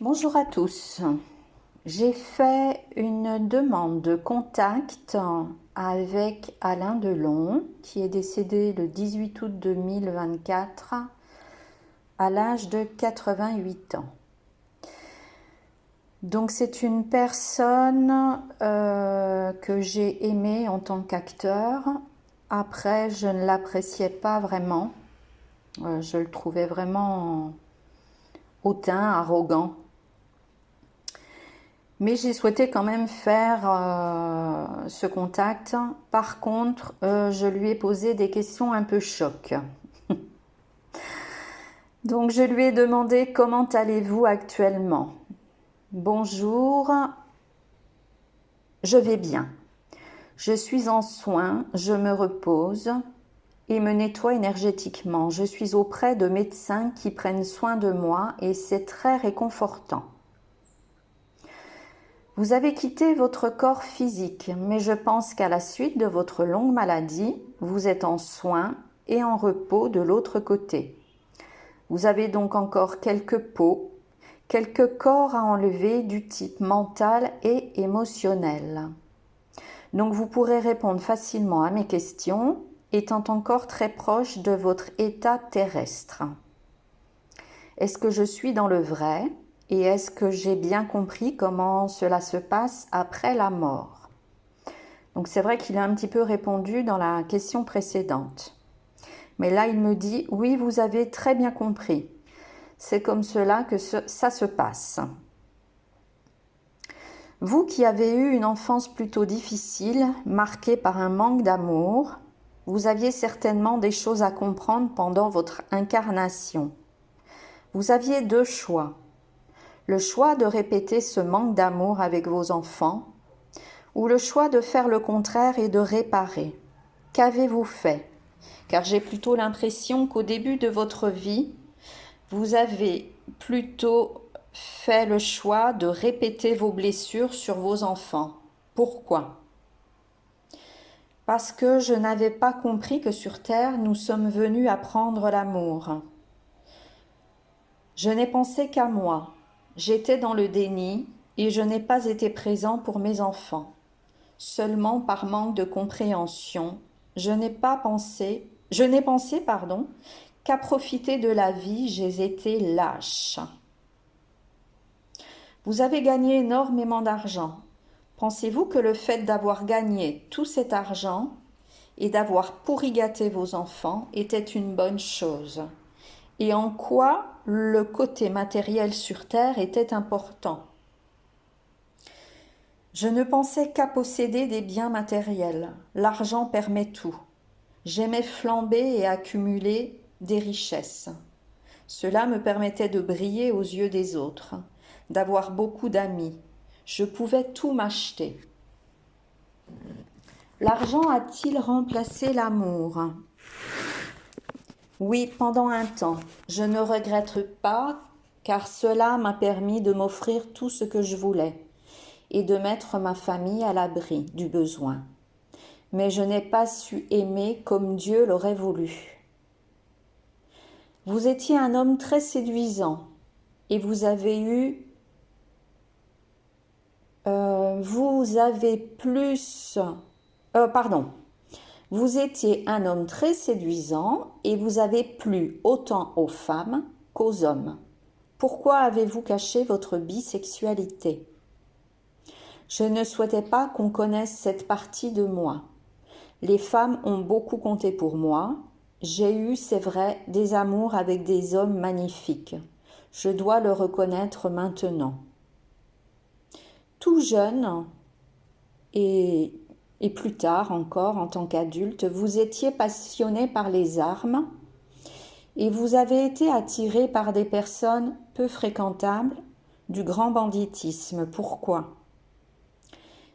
Bonjour à tous. J'ai fait une demande de contact avec Alain Delon, qui est décédé le 18 août 2024 à l'âge de 88 ans. Donc c'est une personne que j'ai aimée en tant qu'acteur. Après, je ne l'appréciais pas vraiment. Je le trouvais vraiment hautain, arrogant. Mais j'ai souhaité quand même faire ce contact. Par contre, je lui ai posé des questions un peu choc. Donc je lui ai demandé: comment allez-vous actuellement? Bonjour, je vais bien. Je suis en soins, je me repose et me nettoie énergétiquement. Je suis auprès de médecins qui prennent soin de moi et c'est très réconfortant. Vous avez quitté votre corps physique, mais je pense qu'à la suite de votre longue maladie, vous êtes en soins et en repos de l'autre côté. Vous avez donc encore quelques peaux, quelques corps à enlever du type mental et émotionnel. Donc vous pourrez répondre facilement à mes questions, étant encore très proche de votre état terrestre. Est-ce que je suis dans le vrai ? Et est-ce que j'ai bien compris comment cela se passe après la mort? Donc c'est vrai qu'il a un petit peu répondu dans la question précédente. Mais là, il me dit: oui, vous avez très bien compris. C'est comme cela que ça se passe. Vous qui avez eu une enfance plutôt difficile, marquée par un manque d'amour, vous aviez certainement des choses à comprendre pendant votre incarnation. Vous aviez deux choix. Le choix de répéter ce manque d'amour avec vos enfants ou le choix de faire le contraire et de réparer. Qu'avez-vous fait? Car j'ai plutôt l'impression qu'au début de votre vie, vous avez plutôt fait le choix de répéter vos blessures sur vos enfants. Pourquoi? Parce que je n'avais pas compris que sur Terre, nous sommes venus apprendre l'amour. Je n'ai pensé qu'à moi. J'étais dans le déni et je n'ai pas été présent pour mes enfants. Seulement par manque de compréhension, je n'ai pensé, qu'à profiter de la vie, j'ai été lâche. Vous avez gagné énormément d'argent. Pensez-vous que le fait d'avoir gagné tout cet argent et d'avoir pourri gâté vos enfants était une bonne chose? Et en quoi le côté matériel sur Terre était important? Je ne pensais qu'à posséder des biens matériels. L'argent permet tout. J'aimais flamber et accumuler des richesses. Cela me permettait de briller aux yeux des autres, d'avoir beaucoup d'amis. Je pouvais tout m'acheter. L'argent a-t-il remplacé l'amour? Oui, pendant un temps. Je ne regrette pas, car cela m'a permis de m'offrir tout ce que je voulais et de mettre ma famille à l'abri du besoin. Mais je n'ai pas su aimer comme Dieu l'aurait voulu. Vous étiez un homme très séduisant et vous avez Vous étiez un homme très séduisant et vous avez plu autant aux femmes qu'aux hommes. Pourquoi avez-vous caché votre bisexualité? Je ne souhaitais pas qu'on connaisse cette partie de moi. Les femmes ont beaucoup compté pour moi. J'ai eu, c'est vrai, des amours avec des hommes magnifiques. Je dois le reconnaître maintenant. Tout jeune et plus tard encore en tant qu'adulte, vous étiez passionné par les armes et vous avez été attiré par des personnes peu fréquentables, du grand banditisme. Pourquoi?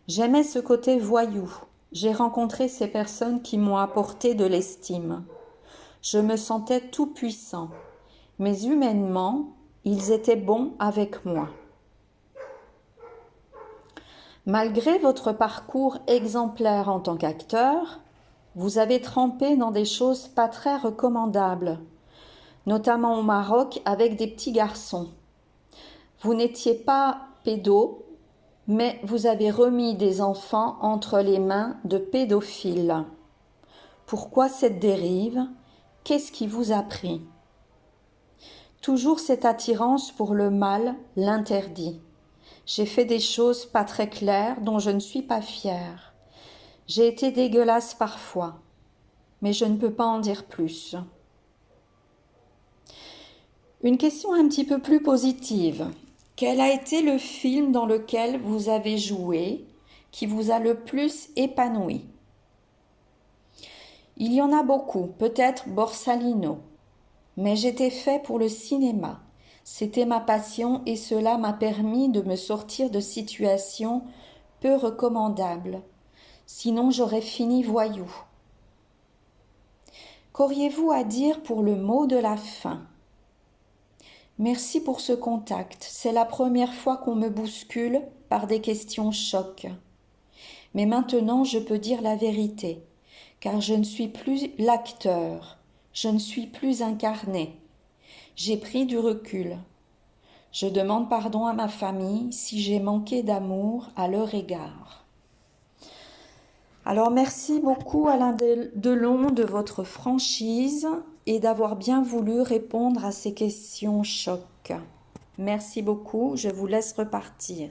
J'aimais ce côté voyou. J'ai rencontré ces personnes qui m'ont apporté de l'estime. Je me sentais tout puissant, mais humainement, ils étaient bons avec moi. Malgré votre parcours exemplaire en tant qu'acteur, vous avez trempé dans des choses pas très recommandables, notamment au Maroc avec des petits garçons. Vous n'étiez pas pédo, mais vous avez remis des enfants entre les mains de pédophiles. Pourquoi cette dérive? Qu'est-ce qui vous a pris? Toujours cette attirance pour le mal, l'interdit. J'ai fait des choses pas très claires dont je ne suis pas fière. J'ai été dégueulasse parfois, mais je ne peux pas en dire plus. Une question un petit peu plus positive. Quel a été le film dans lequel vous avez joué qui vous a le plus épanoui? Il y en a beaucoup, peut-être Borsalino, mais j'étais fait pour le cinéma. C'était ma passion et cela m'a permis de me sortir de situations peu recommandables. Sinon, j'aurais fini voyou. Qu'auriez-vous à dire pour le mot de la fin? Merci pour ce contact. C'est la première fois qu'on me bouscule par des questions chocs. Mais maintenant, je peux dire la vérité, car je ne suis plus l'acteur, je ne suis plus incarné. J'ai pris du recul. Je demande pardon à ma famille si j'ai manqué d'amour à leur égard. Alors merci beaucoup Alain Delon de votre franchise et d'avoir bien voulu répondre à ces questions chocs. Merci beaucoup, je vous laisse repartir.